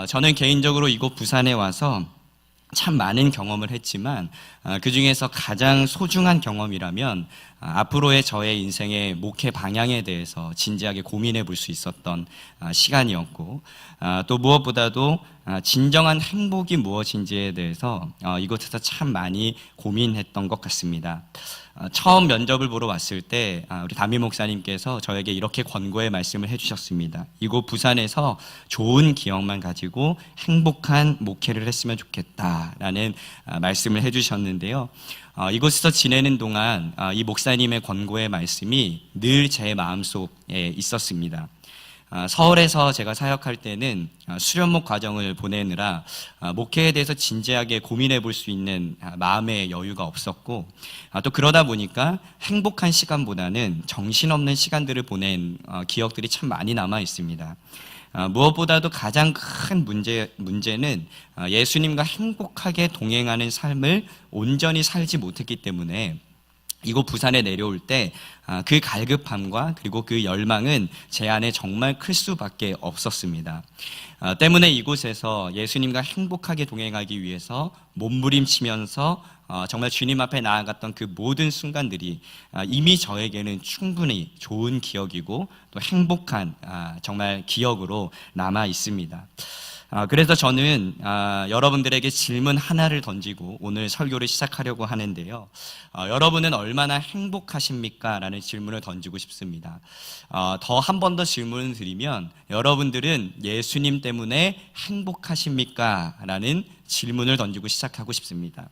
저는 개인적으로 이곳 부산에 와서 참 많은 경험을 했지만 그 중에서 가장 소중한 경험이라면 앞으로의 저의 인생의 목회 방향에 대해서 진지하게 고민해 볼 수 있었던 시간이었고, 또 무엇보다도 진정한 행복이 무엇인지에 대해서 이곳에서 참 많이 고민했던 것 같습니다. 처음 면접을 보러 왔을 때 우리 담임 목사님께서 저에게 이렇게 권고의 말씀을 해주셨습니다. 이곳 부산에서 좋은 기억만 가지고 행복한 목회를 했으면 좋겠다라는 말씀을 해주셨는데요. 이곳에서 지내는 동안 이 목사님의 권고의 말씀이 늘 제 마음속에 있었습니다. 서울에서 제가 사역할 때는 수련목 과정을 보내느라 목회에 대해서 진지하게 고민해 볼 수 있는 마음의 여유가 없었고, 또 그러다 보니까 행복한 시간보다는 정신없는 시간들을 보낸 기억들이 참 많이 남아 있습니다. 무엇보다도 가장 큰 문제는 예수님과 행복하게 동행하는 삶을 온전히 살지 못했기 때문에 이곳 부산에 내려올 때 그 갈급함과 그리고 그 열망은 제 안에 정말 클 수밖에 없었습니다. 때문에 이곳에서 예수님과 행복하게 동행하기 위해서 몸부림치면서 정말 주님 앞에 나아갔던 그 모든 순간들이 이미 저에게는 충분히 좋은 기억이고 또 행복한 정말 기억으로 남아 있습니다. 그래서 저는 여러분들에게 질문 하나를 던지고 오늘 설교를 시작하려고 하는데요. 여러분은 얼마나 행복하십니까? 라는 질문을 던지고 싶습니다. 더 한 번 더 질문을 드리면 여러분들은 예수님 때문에 행복하십니까? 라는 질문을 던지고 시작하고 싶습니다.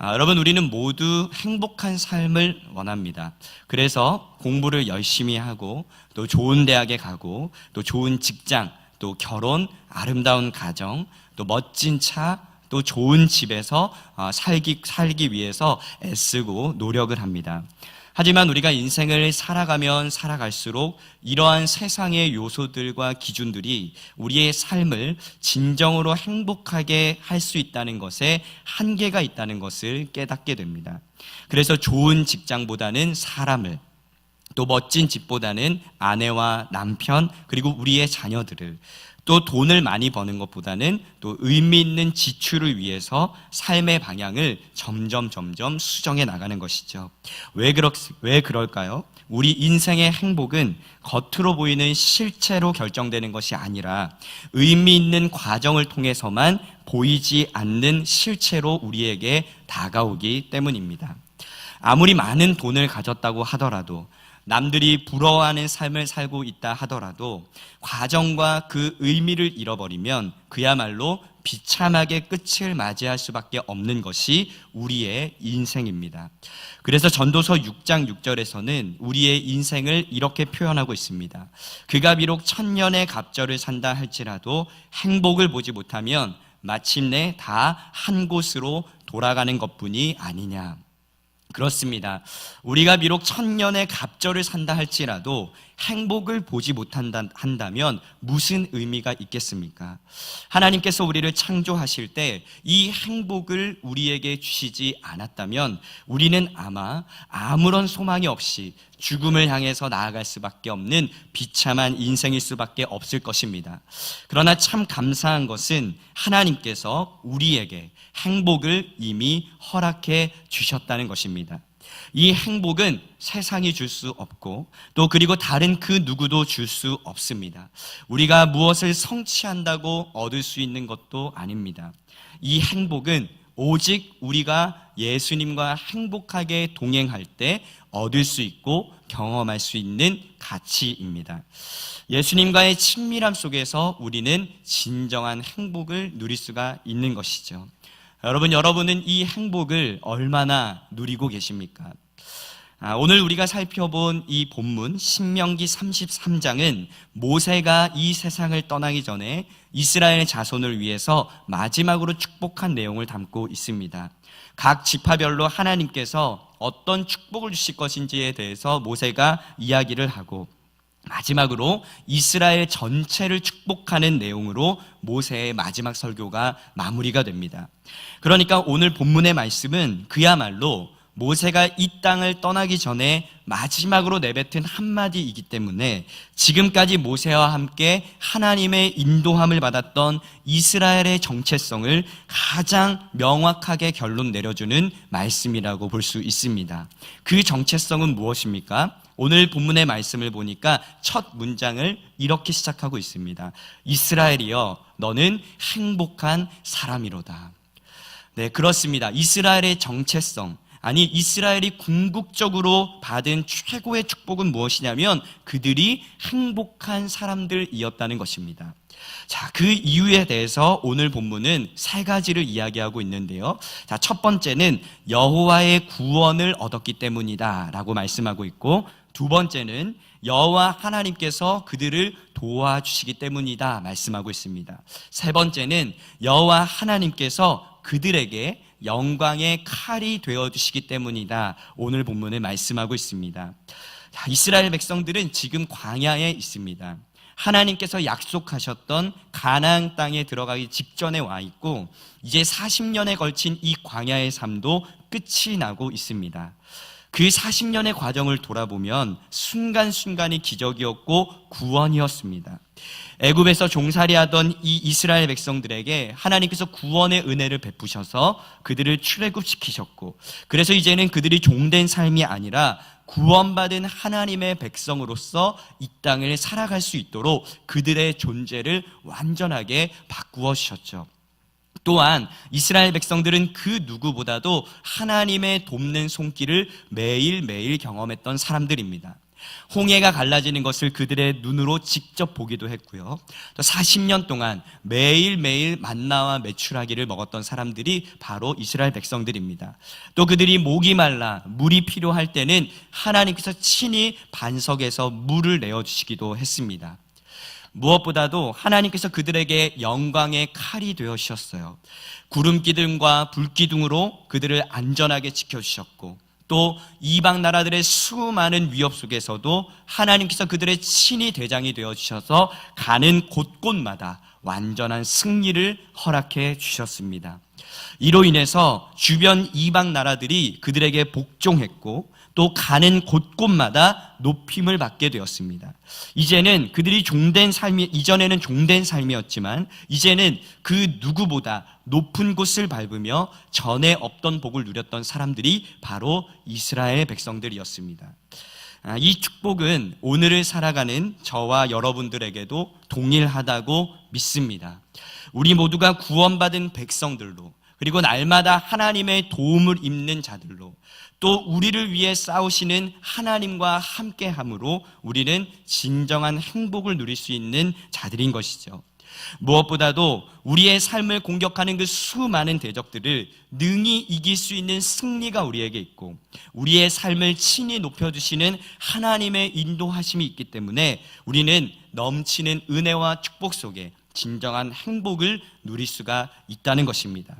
여러분, 우리는 모두 행복한 삶을 원합니다. 그래서 공부를 열심히 하고 또 좋은 대학에 가고 또 좋은 직장, 또 결혼, 아름다운 가정, 또 멋진 차, 또 좋은 집에서 살기 위해서 애쓰고 노력을 합니다. 하지만 우리가 인생을 살아가면 살아갈수록 이러한 세상의 요소들과 기준들이 우리의 삶을 진정으로 행복하게 할 수 있다는 것에 한계가 있다는 것을 깨닫게 됩니다. 그래서 좋은 직장보다는 사람을, 또 멋진 집보다는 아내와 남편, 그리고 우리의 자녀들을, 또 돈을 많이 버는 것보다는 또 의미 있는 지출을 위해서 삶의 방향을 점점 수정해 나가는 것이죠. 왜 그럴까요? 우리 인생의 행복은 겉으로 보이는 실체로 결정되는 것이 아니라 의미 있는 과정을 통해서만 보이지 않는 실체로 우리에게 다가오기 때문입니다. 아무리 많은 돈을 가졌다고 하더라도, 남들이 부러워하는 삶을 살고 있다 하더라도 과정과 그 의미를 잃어버리면 그야말로 비참하게 끝을 맞이할 수밖에 없는 것이 우리의 인생입니다. 그래서 전도서 6장 6절에서는 우리의 인생을 이렇게 표현하고 있습니다. 그가 비록 1000년의 갑절을 산다 할지라도 행복을 보지 못하면 마침내 다 한 곳으로 돌아가는 것뿐이 아니냐. 그렇습니다. 우리가 비록 1000년의 갑절을 산다 할지라도 행복을 보지 못한다면 무슨 의미가 있겠습니까? 하나님께서 우리를 창조하실 때 이 행복을 우리에게 주시지 않았다면 우리는 아마 아무런 소망이 없이 죽음을 향해서 나아갈 수밖에 없는 비참한 인생일 수밖에 없을 것입니다. 그러나 참 감사한 것은 하나님께서 우리에게 행복을 이미 허락해 주셨다는 것입니다. 이 행복은 세상이 줄 수 없고 또 그리고 다른 그 누구도 줄 수 없습니다. 우리가 무엇을 성취한다고 얻을 수 있는 것도 아닙니다. 이 행복은 오직 우리가 예수님과 행복하게 동행할 때 얻을 수 있고 경험할 수 있는 가치입니다. 예수님과의 친밀함 속에서 우리는 진정한 행복을 누릴 수가 있는 것이죠. 여러분은 이 행복을 얼마나 누리고 계십니까? 오늘 우리가 살펴본 이 본문 신명기 33장은 모세가 이 세상을 떠나기 전에 이스라엘 자손을 위해서 마지막으로 축복한 내용을 담고 있습니다. 각 지파별로 하나님께서 어떤 축복을 주실 것인지에 대해서 모세가 이야기를 하고, 마지막으로 이스라엘 전체를 축복하는 내용으로 모세의 마지막 설교가 마무리가 됩니다. 그러니까 오늘 본문의 말씀은 그야말로 모세가 이 땅을 떠나기 전에 마지막으로 내뱉은 한마디이기 때문에 지금까지 모세와 함께 하나님의 인도함을 받았던 이스라엘의 정체성을 가장 명확하게 결론 내려주는 말씀이라고 볼 수 있습니다. 그 정체성은 무엇입니까? 오늘 본문의 말씀을 보니까 첫 문장을 이렇게 시작하고 있습니다. 이스라엘이여, 너는 행복한 사람이로다. 네, 그렇습니다. 이스라엘의 정체성, 아니 이스라엘이 궁극적으로 받은 최고의 축복은 무엇이냐면 그들이 행복한 사람들이었다는 것입니다. 자, 그 이유에 대해서 오늘 본문은 세 가지를 이야기하고 있는데요. 자, 첫 번째는 여호와의 구원을 얻었기 때문이다 라고 말씀하고 있고, 두 번째는 여호와 하나님께서 그들을 도와주시기 때문이다 말씀하고 있습니다. 세 번째는 여호와 하나님께서 그들에게 영광의 칼이 되어주시기 때문이다 오늘 본문을 말씀하고 있습니다. 이스라엘 백성들은 지금 광야에 있습니다. 하나님께서 약속하셨던 가나안 땅에 들어가기 직전에 와 있고 이제 40년에 걸친 이 광야의 삶도 끝이 나고 있습니다. 그 40년의 과정을 돌아보면 순간순간이 기적이었고 구원이었습니다. 애굽에서 종살이하던 이 이스라엘 백성들에게 하나님께서 구원의 은혜를 베푸셔서 그들을 출애굽시키셨고, 그래서 이제는 그들이 종된 삶이 아니라 구원받은 하나님의 백성으로서 이 땅을 살아갈 수 있도록 그들의 존재를 완전하게 바꾸어 주셨죠. 또한 이스라엘 백성들은 그 누구보다도 하나님의 돕는 손길을 매일매일 경험했던 사람들입니다. 홍해가 갈라지는 것을 그들의 눈으로 직접 보기도 했고요. 또 40년 동안 매일매일 만나와 메추라기를 먹었던 사람들이 바로 이스라엘 백성들입니다. 또 그들이 목이 말라 물이 필요할 때는 하나님께서 친히 반석에서 물을 내어주시기도 했습니다. 무엇보다도 하나님께서 그들에게 영광의 칼이 되어주셨어요. 구름기둥과 불기둥으로 그들을 안전하게 지켜주셨고, 또 이방 나라들의 수많은 위협 속에서도 하나님께서 그들의 친히 대장이 되어주셔서 가는 곳곳마다 완전한 승리를 허락해 주셨습니다. 이로 인해서 주변 이방 나라들이 그들에게 복종했고 또 가는 곳곳마다 높임을 받게 되었습니다. 이제는 그들이 이전에는 종된 삶이었지만 이제는 그 누구보다 높은 곳을 밟으며 전에 없던 복을 누렸던 사람들이 바로 이스라엘 백성들이었습니다. 이 축복은 오늘을 살아가는 저와 여러분들에게도 동일하다고 믿습니다. 우리 모두가 구원받은 백성들로, 그리고 날마다 하나님의 도움을 입는 자들로, 또 우리를 위해 싸우시는 하나님과 함께함으로 우리는 진정한 행복을 누릴 수 있는 자들인 것이죠. 무엇보다도 우리의 삶을 공격하는 그 수많은 대적들을 능히 이길 수 있는 승리가 우리에게 있고 우리의 삶을 친히 높여주시는 하나님의 인도하심이 있기 때문에 우리는 넘치는 은혜와 축복 속에 진정한 행복을 누릴 수가 있다는 것입니다.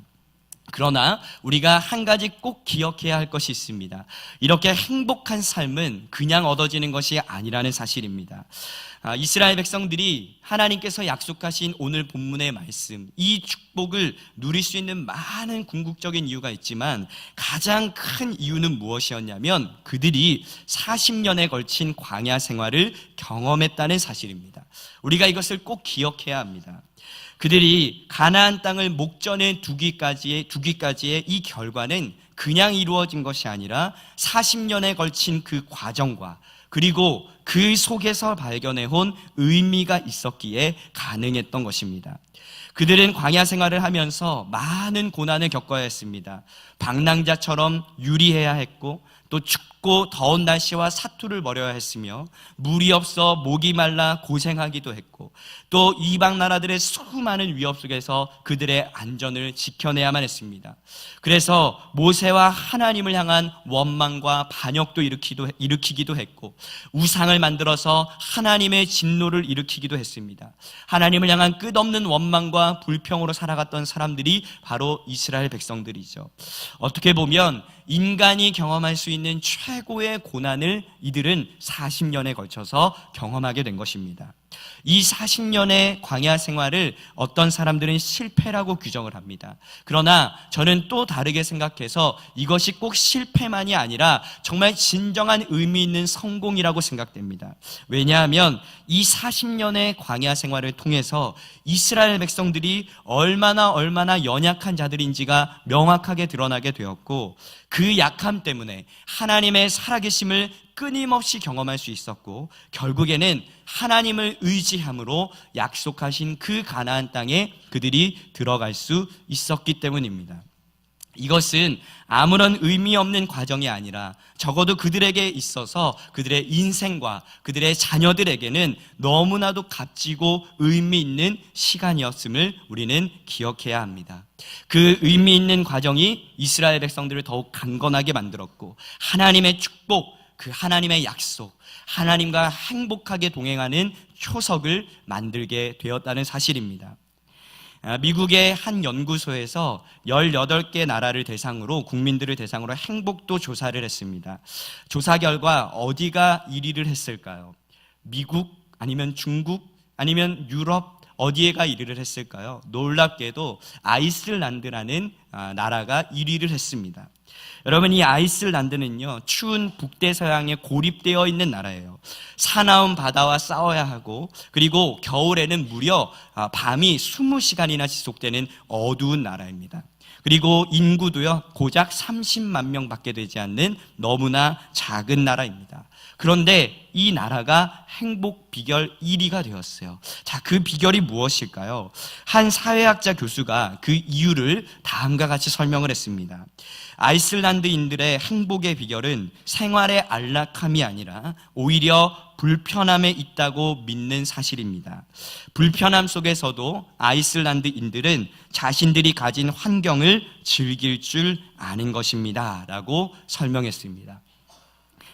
그러나 우리가 한 가지 꼭 기억해야 할 것이 있습니다. 이렇게 행복한 삶은 그냥 얻어지는 것이 아니라는 사실입니다. 이스라엘 백성들이 하나님께서 약속하신 오늘 본문의 말씀, 이 축복을 누릴 수 있는 많은 궁극적인 이유가 있지만 가장 큰 이유는 무엇이었냐면 그들이 40년에 걸친 광야 생활을 경험했다는 사실입니다. 우리가 이것을 꼭 기억해야 합니다. 그들이 가나안 땅을 목전에 두기까지의 이 결과는 그냥 이루어진 것이 아니라 40년에 걸친 그 과정과 그리고 그 속에서 발견해온 의미가 있었기에 가능했던 것입니다. 그들은 광야 생활을 하면서 많은 고난을 겪어야 했습니다. 방랑자처럼 유리해야 했고 또 춥고 더운 날씨와 사투를 벌여야 했으며 물이 없어 목이 말라 고생하기도 했고 또 이방 나라들의 수많은 위협 속에서 그들의 안전을 지켜내야만 했습니다. 그래서 모세와 하나님을 향한 원망과 반역도 일으키기도 했고 우상을 만들어서 하나님의 진노를 일으키기도 했습니다. 하나님을 향한 끝없는 원망과 불평으로 살아갔던 사람들이 바로 이스라엘 백성들이죠. 어떻게 보면 인간이 경험할 수 있는 최고의 고난을 이들은 40년에 걸쳐서 경험하게 된 것입니다. 이 40년의 광야 생활을 어떤 사람들은 실패라고 규정을 합니다. 그러나 저는 또 다르게 생각해서 이것이 꼭 실패만이 아니라 정말 진정한 의미 있는 성공이라고 생각됩니다. 왜냐하면 이 40년의 광야 생활을 통해서 이스라엘 백성들이 얼마나 연약한 자들인지가 명확하게 드러나게 되었고, 그 약함 때문에 하나님의 살아계심을 끊임없이 경험할 수 있었고, 결국에는 하나님을 의지함으로 약속하신 그 가나안 땅에 그들이 들어갈 수 있었기 때문입니다. 이것은 아무런 의미 없는 과정이 아니라 적어도 그들에게 있어서 그들의 인생과 그들의 자녀들에게는 너무나도 값지고 의미 있는 시간이었음을 우리는 기억해야 합니다. 그 의미 있는 과정이 이스라엘 백성들을 더욱 강건하게 만들었고, 하나님의 축복, 그 하나님의 약속, 하나님과 행복하게 동행하는 초석을 만들게 되었다는 사실입니다. 미국의 한 연구소에서 18개 나라를 대상으로, 국민들을 대상으로 행복도 조사를 했습니다. 조사 결과 어디가 1위를 했을까요? 미국, 아니면 중국, 아니면 유럽, 어디에가 1위를 했을까요? 놀랍게도 아이슬란드라는 나라가 1위를 했습니다. 여러분, 이 아이슬란드는요, 추운 북대서양에 고립되어 있는 나라예요. 사나운 바다와 싸워야 하고, 그리고 겨울에는 무려 밤이 20시간이나 지속되는 어두운 나라입니다. 그리고 인구도요, 고작 30만 명밖에 되지 않는 너무나 작은 나라입니다. 그런데 이 나라가 행복 비결 1위가 되었어요. 자, 그 비결이 무엇일까요? 한 사회학자 교수가 그 이유를 다음과 같이 설명을 했습니다. 아이슬란드인들의 행복의 비결은 생활의 안락함이 아니라 오히려 불편함에 있다고 믿는 사실입니다. 불편함 속에서도 아이슬란드인들은 자신들이 가진 환경을 즐길 줄 아는 것입니다 라고 설명했습니다.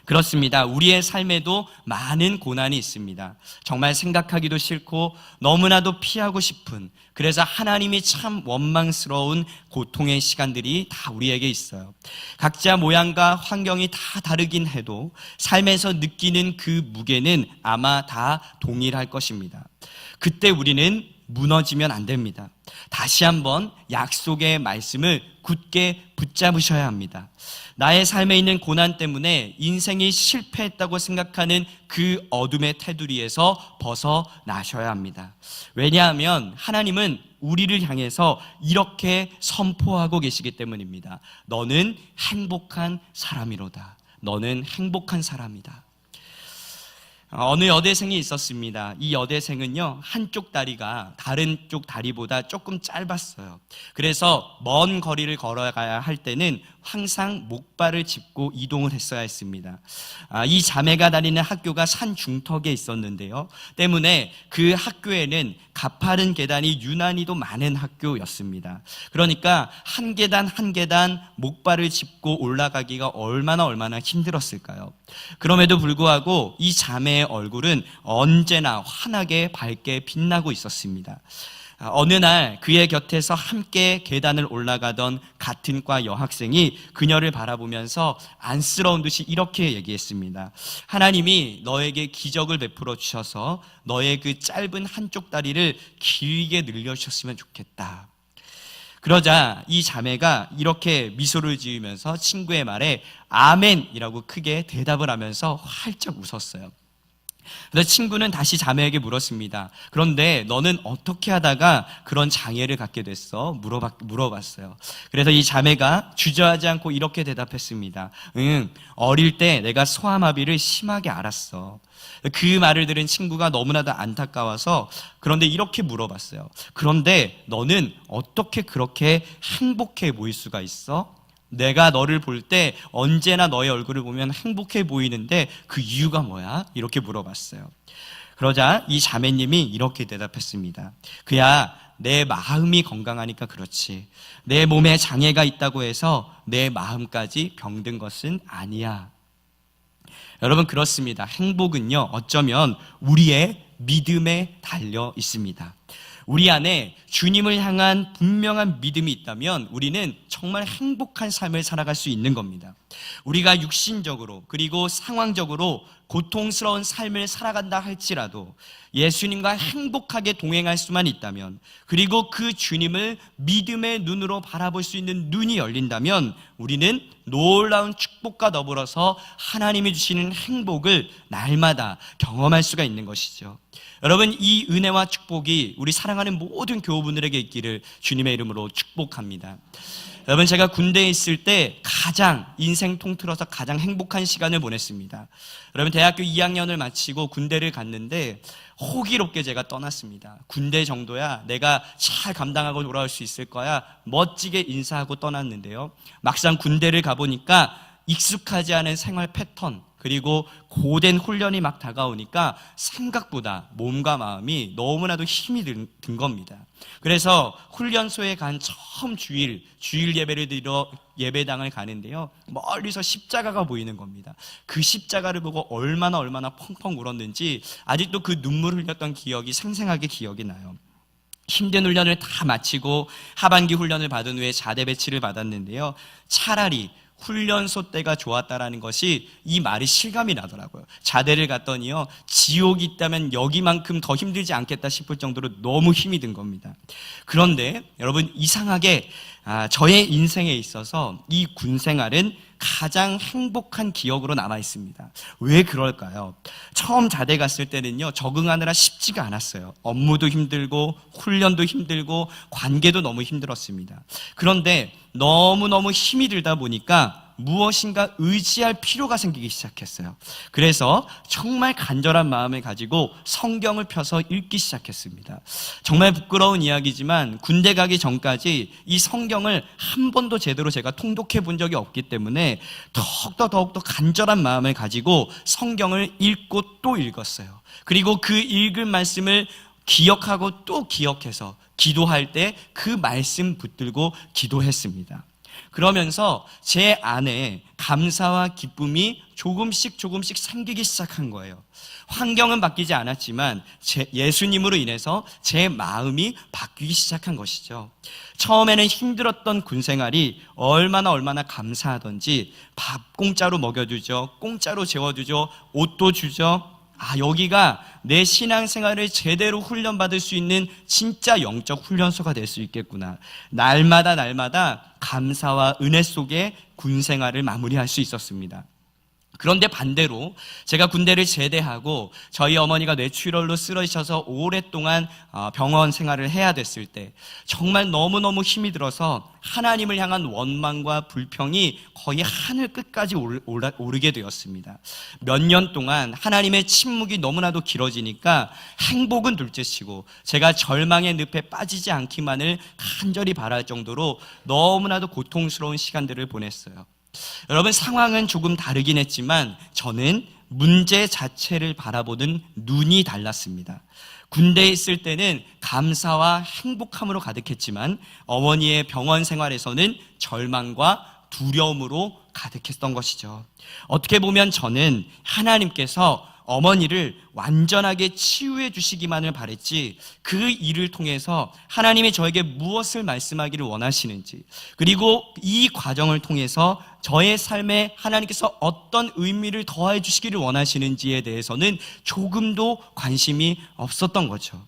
그렇습니다. 우리의 삶에도 많은 고난이 있습니다. 정말 생각하기도 싫고 너무나도 피하고 싶은, 그래서 하나님이 참 원망스러운 고통의 시간들이 다 우리에게 있어요. 각자 모양과 환경이 다 다르긴 해도 삶에서 느끼는 그 무게는 아마 다 동일할 것입니다. 그때 우리는 무너지면 안 됩니다. 다시 한번 약속의 말씀을 굳게 붙잡으셔야 합니다. 나의 삶에 있는 고난 때문에 인생이 실패했다고 생각하는 그 어둠의 테두리에서 벗어나셔야 합니다. 왜냐하면 하나님은 우리를 향해서 이렇게 선포하고 계시기 때문입니다. 너는 행복한 사람이로다. 너는 행복한 사람이다. 어느 여대생이 있었습니다. 이 여대생은요, 한쪽 다리가 다른 쪽 다리보다 조금 짧았어요. 그래서 먼 거리를 걸어가야 할 때는 항상 목발을 짚고 이동을 했어야 했습니다. 이 자매가 다니는 학교가 산 중턱에 있었는데요, 때문에 그 학교에는 가파른 계단이 유난히도 많은 학교였습니다. 그러니까 한 계단 한 계단 목발을 짚고 올라가기가 얼마나 힘들었을까요? 그럼에도 불구하고 이 자매의 얼굴은 언제나 환하게 밝게 빛나고 있었습니다. 어느 날 그의 곁에서 함께 계단을 올라가던 같은 과 여학생이 그녀를 바라보면서 안쓰러운 듯이 이렇게 얘기했습니다. 하나님이 너에게 기적을 베풀어 주셔서 너의 그 짧은 한쪽 다리를 길게 늘려주셨으면 좋겠다. 그러자 이 자매가 이렇게 미소를 지으면서 친구의 말에 아멘이라고 크게 대답을 하면서 활짝 웃었어요. 그래서 친구는 다시 자매에게 물었습니다. 그런데 너는 어떻게 하다가 그런 장애를 갖게 됐어? 물어봤어요. 그래서 이 자매가 주저하지 않고 이렇게 대답했습니다. 어릴 때 내가 소아마비를 심하게 앓았어. 그 말을 들은 친구가 너무나도 안타까워서 그런데 이렇게 물어봤어요. 그런데 너는 어떻게 그렇게 행복해 보일 수가 있어? 내가 너를 볼 때 언제나 너의 얼굴을 보면 행복해 보이는데 그 이유가 뭐야? 이렇게 물어봤어요. 그러자 이 자매님이 이렇게 대답했습니다. 그야 내 마음이 건강하니까 그렇지. 내 몸에 장애가 있다고 해서 내 마음까지 병든 것은 아니야. 여러분, 그렇습니다. 행복은요, 어쩌면 우리의 믿음에 달려 있습니다. 우리 안에 주님을 향한 분명한 믿음이 있다면 우리는 정말 행복한 삶을 살아갈 수 있는 겁니다. 우리가 육신적으로 그리고 상황적으로 고통스러운 삶을 살아간다 할지라도 예수님과 행복하게 동행할 수만 있다면, 그리고 그 주님을 믿음의 눈으로 바라볼 수 있는 눈이 열린다면 우리는 놀라운 축복과 더불어서 하나님이 주시는 행복을 날마다 경험할 수가 있는 것이죠. 여러분, 이 은혜와 축복이 우리 사랑하는 모든 교우분들에게 있기를 주님의 이름으로 축복합니다. 여러분, 제가 군대에 있을 때 가장 인생 통틀어서 가장 행복한 시간을 보냈습니다. 여러분, 대학교 2학년을 마치고 군대를 갔는데 호기롭게 제가 떠났습니다. 군대 정도야 내가 잘 감당하고 돌아올 수 있을 거야, 멋지게 인사하고 떠났는데요, 막상 군대를 가보니까 익숙하지 않은 생활 패턴, 그리고 고된 훈련이 막 다가오니까 생각보다 몸과 마음이 너무나도 힘이 든 겁니다. 그래서 훈련소에 간 처음 주일 예배를 드리러 예배당을 가는데요, 멀리서 십자가가 보이는 겁니다. 그 십자가를 보고 얼마나 펑펑 울었는지 아직도 그 눈물 흘렸던 기억이 생생하게 기억이 나요. 힘든 훈련을 다 마치고 하반기 훈련을 받은 후에 자대 배치를 받았는데요, 차라리 훈련소 때가 좋았다라는 것이, 이 말이 실감이 나더라고요. 자대를 갔더니요, 지옥이 있다면 여기만큼 더 힘들지 않겠다 싶을 정도로 너무 힘이 든 겁니다. 그런데 여러분, 이상하게 저의 인생에 있어서 이 군생활은 가장 행복한 기억으로 남아 있습니다. 왜 그럴까요? 처음 자대 갔을 때는요, 적응하느라 쉽지가 않았어요. 업무도 힘들고 훈련도 힘들고 관계도 너무 힘들었습니다. 그런데 너무너무 힘이 들다 보니까 무엇인가 의지할 필요가 생기기 시작했어요. 그래서 정말 간절한 마음을 가지고 성경을 펴서 읽기 시작했습니다. 정말 부끄러운 이야기지만 군대 가기 전까지 이 성경을 한 번도 제대로 제가 통독해 본 적이 없기 때문에 더욱더 간절한 마음을 가지고 성경을 읽고 또 읽었어요. 그리고 그 읽은 말씀을 기억하고 또 기억해서 기도할 때 그 말씀 붙들고 기도했습니다. 그러면서 제 안에 감사와 기쁨이 조금씩 생기기 시작한 거예요. 환경은 바뀌지 않았지만 예수님으로 인해서 제 마음이 바뀌기 시작한 것이죠. 처음에는 힘들었던 군생활이 얼마나 감사하던지, 밥 공짜로 먹여주죠, 공짜로 재워주죠, 옷도 주죠. 여기가 내 신앙생활을 제대로 훈련받을 수 있는 진짜 영적 훈련소가 될 수 있겠구나. 날마다 감사와 은혜 속에 군생활을 마무리할 수 있었습니다. 그런데 반대로 제가 군대를 제대하고 저희 어머니가 뇌출혈로 쓰러지셔서 오랫동안 병원 생활을 해야 됐을 때 정말 너무너무 힘이 들어서 하나님을 향한 원망과 불평이 거의 하늘 끝까지 오르게 되었습니다. 몇 년 동안 하나님의 침묵이 너무나도 길어지니까 행복은 둘째치고 제가 절망의 늪에 빠지지 않기만을 간절히 바랄 정도로 너무나도 고통스러운 시간들을 보냈어요. 여러분, 상황은 조금 다르긴 했지만 저는 문제 자체를 바라보는 눈이 달랐습니다. 군대에 있을 때는 감사와 행복함으로 가득했지만 어머니의 병원 생활에서는 절망과 두려움으로 가득했던 것이죠. 어떻게 보면 저는 하나님께서 어머니를 완전하게 치유해 주시기만을 바랬지, 그 일을 통해서 하나님이 저에게 무엇을 말씀하기를 원하시는지, 그리고 이 과정을 통해서 저의 삶에 하나님께서 어떤 의미를 더해 주시기를 원하시는지에 대해서는 조금도 관심이 없었던 거죠.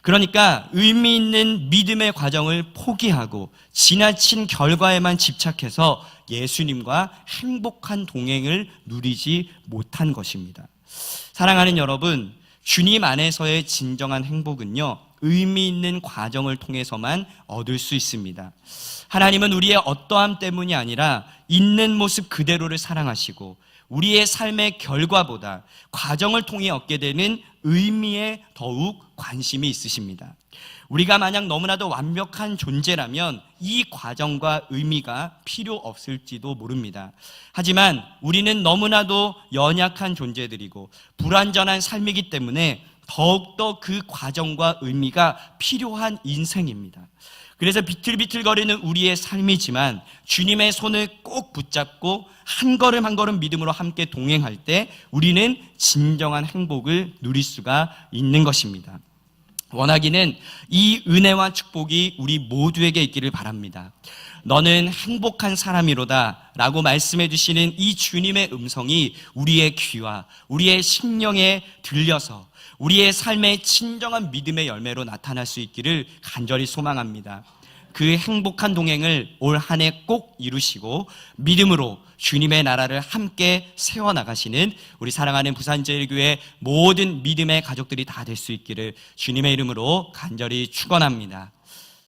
그러니까 의미 있는 믿음의 과정을 포기하고 지나친 결과에만 집착해서 예수님과 행복한 동행을 누리지 못한 것입니다. 사랑하는 여러분, 주님 안에서의 진정한 행복은요, 의미 있는 과정을 통해서만 얻을 수 있습니다. 하나님은 우리의 어떠함 때문이 아니라 있는 모습 그대로를 사랑하시고 우리의 삶의 결과보다 과정을 통해 얻게 되는 의미에 더욱 관심이 있으십니다. 우리가 만약 너무나도 완벽한 존재라면 이 과정과 의미가 필요 없을지도 모릅니다. 하지만 우리는 너무나도 연약한 존재들이고 불완전한 삶이기 때문에 더욱더 그 과정과 의미가 필요한 인생입니다. 그래서 비틀비틀거리는 우리의 삶이지만 주님의 손을 꼭 붙잡고 한 걸음 한 걸음 믿음으로 함께 동행할 때 우리는 진정한 행복을 누릴 수가 있는 것입니다. 원하기는 이 은혜와 축복이 우리 모두에게 있기를 바랍니다. 너는 행복한 사람이로다 라고 말씀해 주시는 이 주님의 음성이 우리의 귀와 우리의 심령에 들려서 우리의 삶의 진정한 믿음의 열매로 나타날 수 있기를 간절히 소망합니다. 그 행복한 동행을 올 한 해 꼭 이루시고 믿음으로 주님의 나라를 함께 세워나가시는 우리 사랑하는 부산제일교회 모든 믿음의 가족들이 다 될 수 있기를 주님의 이름으로 간절히 축원합니다.